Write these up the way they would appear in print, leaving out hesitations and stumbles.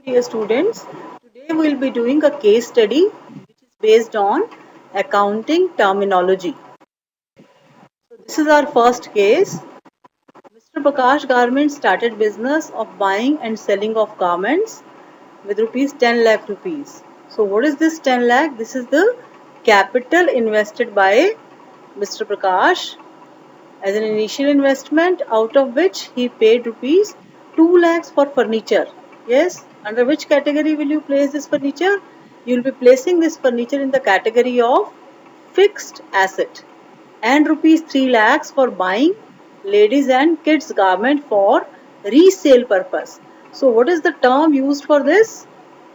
Dear students, today we will be doing a case study which is based on accounting terminology. So this is our first case. Mr. Prakash Garments started business of buying and selling of garments with rupees 10 lakh rupees. So what is this 10 lakh? This is the capital invested by Mr. Prakash as an initial investment, out of which he paid rupees 2 lakhs for furniture. Yes, under which category will you place this furniture? You will be placing this furniture in the category of fixed asset, and rupees 3 lakhs for buying ladies and kids garment for resale purpose. So what is the term used for this?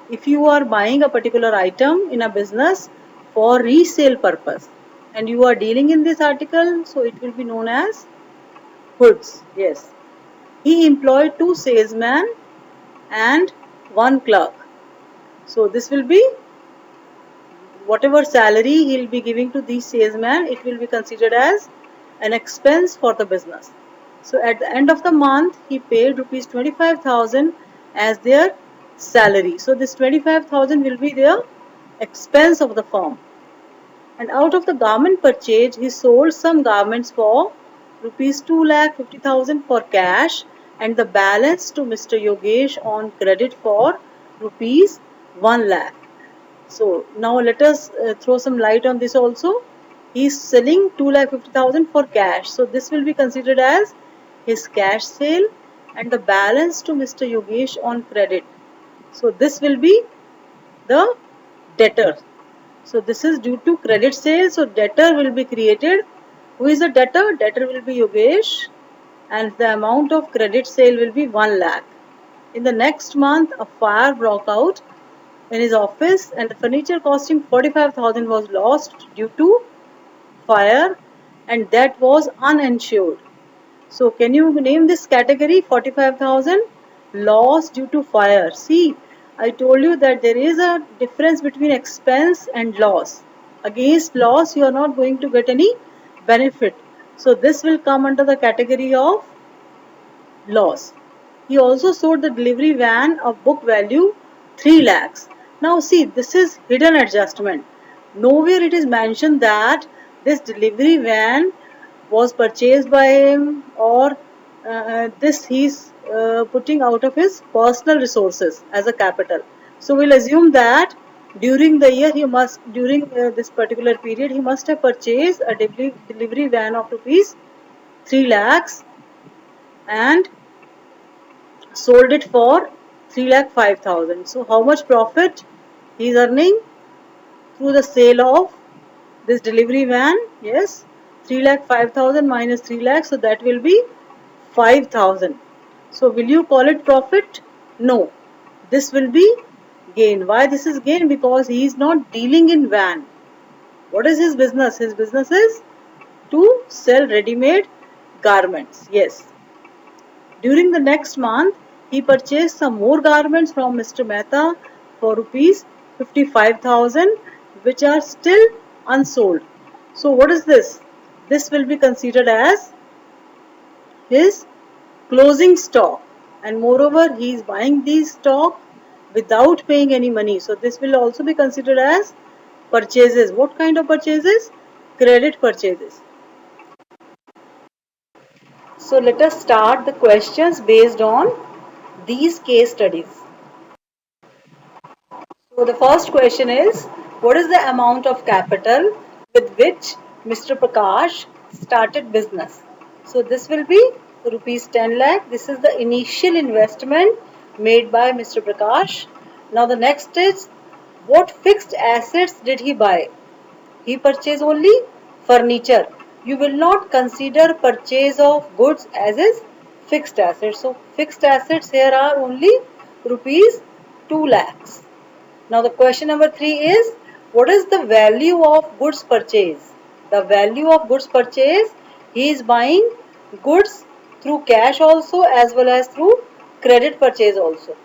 If you are buying a particular item in a business for resale purpose and you are dealing in this article, so it will be known as goods. Yes. He employed 2 salesmen and 1 clerk. So this will be whatever salary he will be giving to these salesmen, it will be considered as an expense for the business. So at the end of the month, he paid rupees 25,000 as their salary. So this 25,000 will be their expense of the firm. And out of the garment purchase, he sold some garments for rupees 2,50,000 for cash and the balance to Mr. Yogesh on credit for rupees 1 lakh. So now let us throw some light on this also. He is selling 2,50,000 for cash. So this will be considered as his cash sale and the balance to Mr. Yogesh on credit. So this will be the debtor. So this is due to credit sale. So debtor will be created. Who is the debtor? Debtor will be Yogesh and the amount of credit sale will be 1 lakh. In the next month, a fire broke out in his office and the furniture costing 45,000 was lost due to fire and that was uninsured. So can you name this category? 45,000 loss due to fire. See, I told you that there is a difference between expense and loss. Against loss, you are not going to get any benefit. So this will come under the category of loss. He also sold the delivery van of book value 3 lakhs. Now see, this is hidden adjustment. Nowhere it is mentioned that this delivery van was purchased by him or this he's putting out of his personal resources as a capital. So we'll assume that during the year during this particular period he must have purchased a delivery van of rupees 3 lakhs and sold it for 3,05,000. So how much profit he is earning through the sale of this delivery van? Yes, 3,05,000 minus 3 lakhs, so that will be 5,000. So will you call it profit? No, this will be gain. Why this is gain? Because he is not dealing in van. What is his business? His business is to sell ready-made garments. Yes. During the next month, he purchased some more garments from Mr. Mehta for rupees 55,000, which are still unsold. So what is this? This will be considered as his closing stock, and moreover he is buying these stock without paying any money. So this will also be considered as purchases. What kind of purchases? Credit purchases. So let us start the questions based on these case studies. So the first question is, what is the amount of capital with which Mr. Prakash started business? So this will be rupees 10 lakh. This is the initial investment made by Mr. Prakash. Now the next is, what fixed assets did he buy? He purchased only furniture. You will not consider purchase of goods as is fixed assets. So fixed assets here are only rupees 2 lakhs. Now the question number 3 is, what is the value of goods purchase? The value of goods purchase, he is buying goods through cash also as well as through credit purchase also.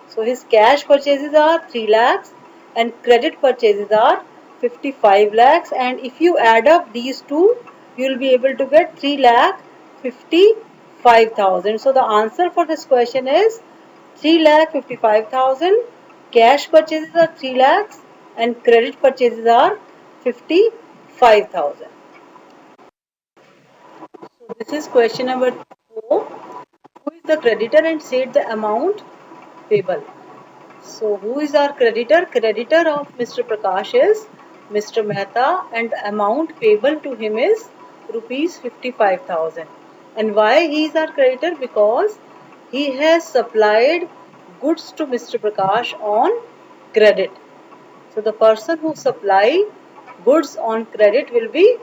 So his cash purchases are 3 lakhs and credit purchases are 55 lakhs, and if you add up these two, you will be able to get 3 lakh 55,000. So the answer for this question is 3,55,000. Cash purchases are 3 lakhs and credit purchases are 55,000. So this is question number 4. Who is the creditor and state the amount payable? So who is our creditor? Creditor of Mr. Prakash is Mr. Mehta and the amount payable to him is rupees 55,000. And why he is our creditor? Because he has supplied goods to Mr. Prakash on credit. So the person who supply goods on credit will be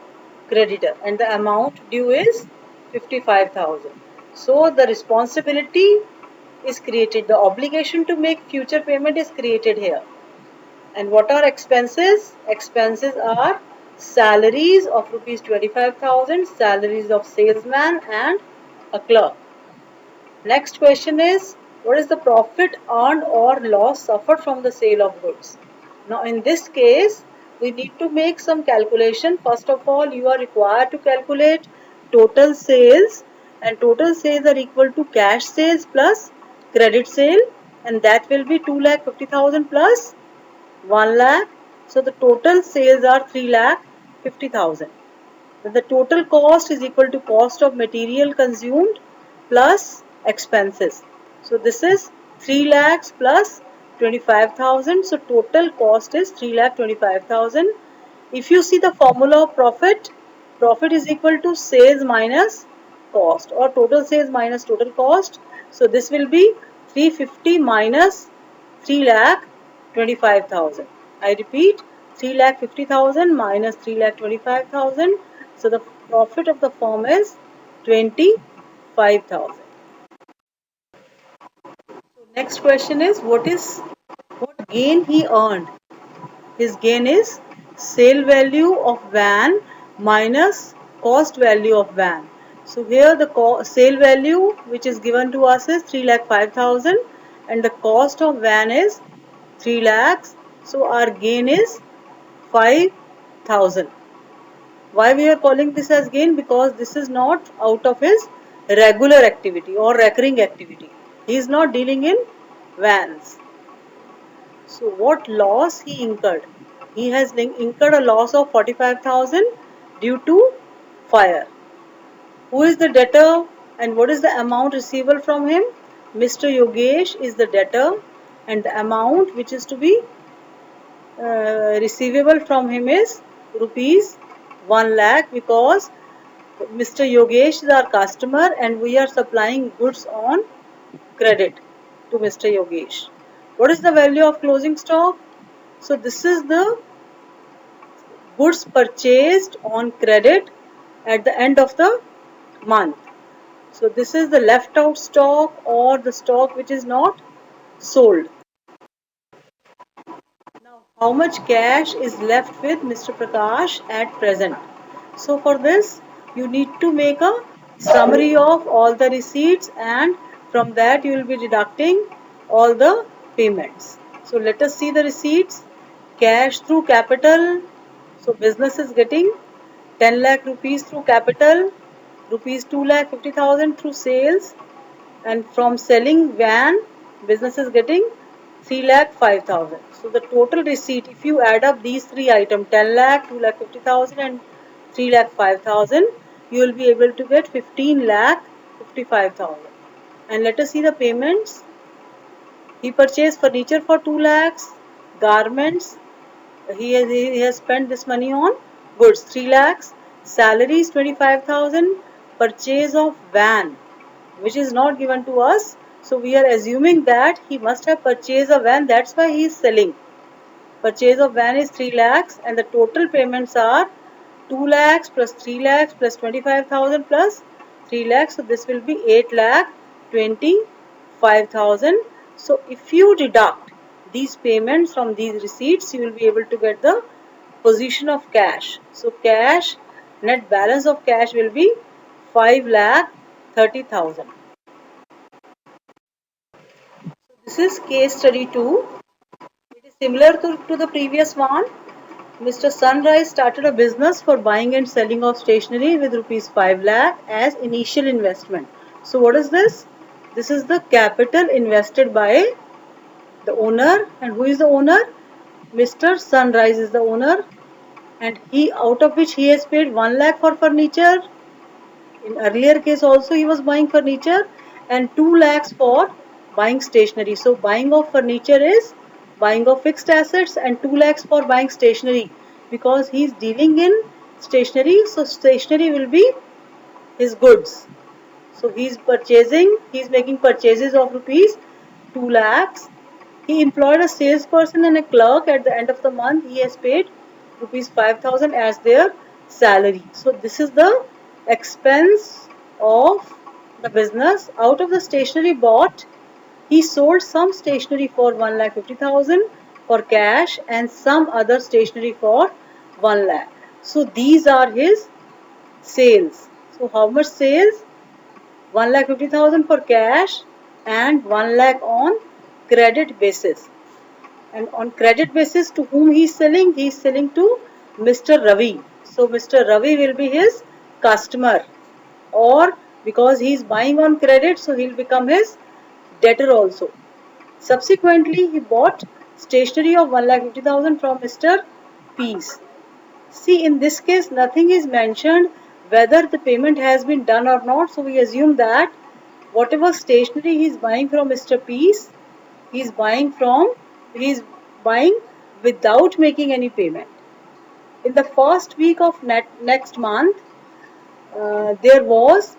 creditor and the amount due is 55,000. So the responsibility is created. The obligation to make future payment is created here. And what are expenses? Expenses are salaries of rupees 25,000, salaries of salesman and a clerk. Next question is, what is the profit earned or loss suffered from the sale of goods? Now in this case, we need to make some calculation. First of all, you are required to calculate total sales, and total sales are equal to cash sales plus credit sale, and that will be 2,50,000 plus 1 lakh. So the total sales are 3,50,000. Then the total cost is equal to cost of material consumed plus expenses. So this is 3 lakhs plus 25,000. So total cost is 3,25,000. If you see the formula of profit, profit is equal to sales minus cost or total sales minus total cost. So this will be 350 minus 3 lakh 25,000. I repeat, 3,50,000 minus 3,25,000. So the profit of the firm is 25,000. So next question is, what gain he earned? His gain is sale value of van minus cost value of van. So here the sale value which is given to us is 3,05,000 and the cost of van is 3 lakhs. So our gain is 5,000. Why we are calling this as gain? Because this is not out of his regular activity or recurring activity. He is not dealing in vans. So what loss he incurred? He has incurred a loss of 45,000 due to fire. Who is the debtor and what is the amount receivable from him? Mr. Yogesh is the debtor and the amount which is to be receivable from him is rupees 1 lakh because Mr. Yogesh is our customer and we are supplying goods on credit to Mr. Yogesh. What is the value of closing stock? So this is the goods purchased on credit at the end of the month. So this is the left out stock or the stock which is not sold. Now how much cash is left with Mr. Prakash at present? So for this you need to make a summary of all the receipts and from that you will be deducting all the payments. So let us see the receipts. Cash through capital. So business is getting 10 lakh rupees through capital, rupees 2,50,000 through sales, and from selling van, business is getting 3,05,000. So the total receipt, if you add up these three items, 10 lakh, 2,50,000 and 3,05,000, you will be able to get 15,55,000. And let us see the payments. He purchased furniture for 2 lakhs, garments, he has spent this money on goods 3 lakhs, salaries 25,000, purchase of van which is not given to us. So we are assuming that he must have purchased a van, that's why he is selling. Purchase of van is 3 lakhs and the total payments are 2 lakhs plus 3 lakhs plus 25,000 plus 3 lakhs. So this will be 8 lakh 25,000. So if you deduct these payments from these receipts, you will be able to get the position of cash. So cash, net balance of cash will be 5,30,000. So this is case study 2. It is similar to the previous one. Mr. Sunrise started a business for buying and selling of stationery with rupees 5 lakh as initial investment. So what is this? this is the capital invested by the owner. And who is the owner? Mr. Sunrise is the owner, and he, out of which he has paid 1 lakh for furniture. In earlier case also he was buying furniture, and 2 lakhs for buying stationery. So buying of furniture is buying of fixed assets, and 2 lakhs for buying stationery, because he is dealing in stationery. So stationery will be his goods. So he is making purchases of rupees 2 lakhs. He employed a salesperson and a clerk. At the end of the month, he has paid rupees 5,000 as their salary. So this is the expense of the business. Out of the stationery bought, he sold some stationery for 1,50,000 for cash, and some other stationery for 1 lakh. So these are his sales. So how much sales? 1,50,000 for cash and 1 lakh on credit basis. And on credit basis, to whom he is selling? He is selling to Mr. Ravi. So Mr. Ravi will be his customer, or because he is buying on credit, so he will become his debtor also. Subsequently, he bought stationery of 1,50,000 from Mr. Peace. See, in this case, nothing is mentioned whether the payment has been done or not. So we assume that whatever stationery he is buying from Mr. Peace, he is buying without making any payment. In the first week of next month, there was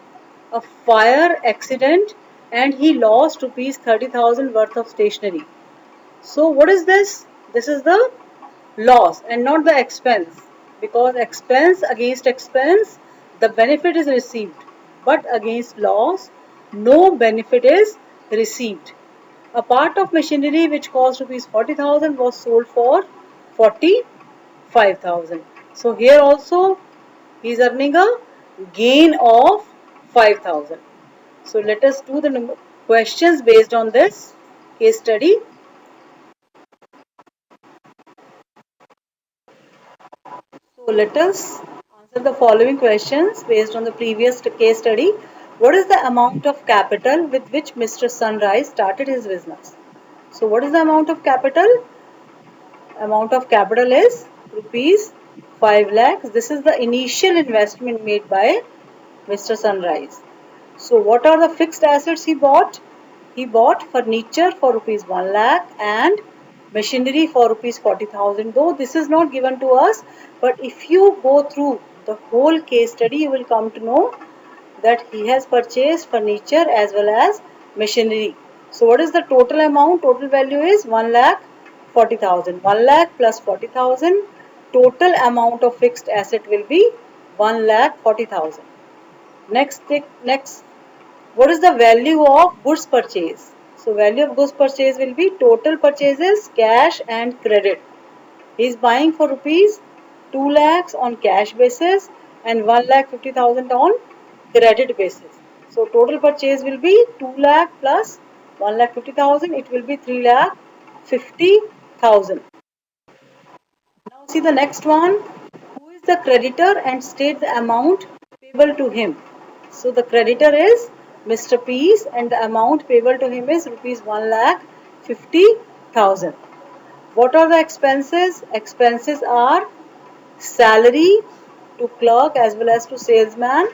a fire accident, and he lost rupees 30,000 worth of stationery. So what is this? This is the loss and not the expense, because expense against expense the benefit is received, but against loss no benefit is received. A part of machinery which cost rupees 40,000 was sold for 45,000. So here also he is earning a gain of 5,000. So let us do the questions based on this case study. So let us answer the following questions based on the previous case study. What is the amount of capital with which Mr. Sunrise started his business? So what is the amount of capital? Amount of capital is rupees 5 lakhs. This is the initial investment made by Mr. Sunrise. So what are the fixed assets he bought? He bought furniture for rupees 1 lakh and machinery for rupees 40,000. Though this is not given to us, but if you go through the whole case study, you will come to know that he has purchased furniture as well as machinery. So what is the total amount? Total value is 1 lakh 40,000. 1 lakh plus 40,000. Total amount of fixed asset will be 1 lakh 40,000. Next, what is the value of goods purchase? So value of goods purchase will be total purchases, cash and credit. He is buying for rupees 2 lakhs on cash basis and 1 lakh 50,000 on credit basis. So total purchase will be 2 lakh plus 1 lakh 50,000. It will be 3 lakh 50,000. Now see the next one. Who is the creditor and state the amount payable to him? So the creditor is Mr. Peace, and the amount payable to him is rupees 1 lakh 50,000. What are the expenses? Expenses are salary to clerk as well as to salesman.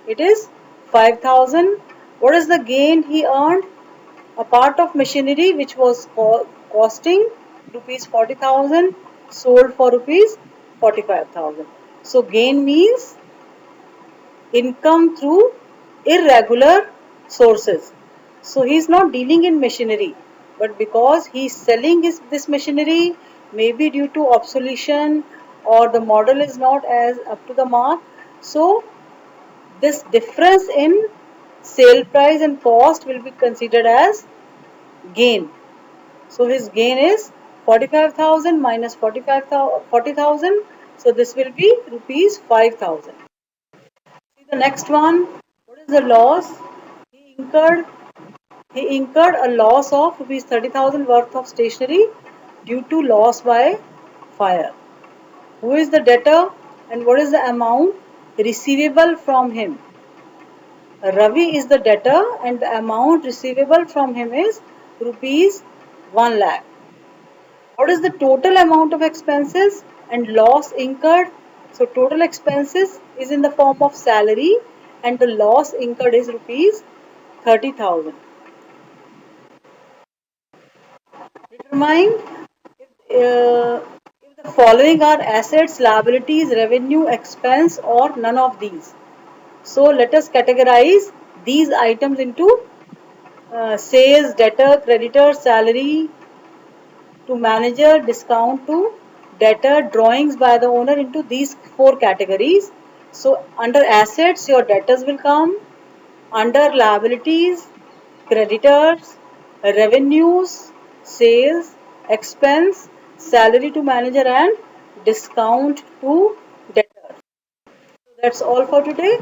It is 5,000. What is the gain he earned? A part of machinery which was costing rupees 40,000 sold for rupees 45,000. So gain means income through irregular sources. So he is not dealing in machinery, but because he is selling this machinery, maybe due to obsolescence or the model is not as up to the mark. So this difference in sale price and cost will be considered as gain. So his gain is 45,000 minus 40,000. So this will be rupees 5,000. See the next one. What is the loss? He incurred he incurred a loss of rupees 30,000 worth of stationery due to loss by fire. Who is the debtor and what is the amount receivable from him? Ravi is the debtor and the amount receivable from him is rupees 1 lakh. What is the total amount of expenses and loss incurred? So total expenses is in the form of salary and the loss incurred is rupees 30,000. Determine if the following are assets, liabilities, revenue, expense or none of these. So let us categorize these items into sales, debtor, creditor, salary to manager, discount to debtor, drawings by the owner into these four categories. So under assets, your debtors will come, under liabilities, creditors, revenues, sales, expense, salary to manager and discount to debtor. So that's all for today.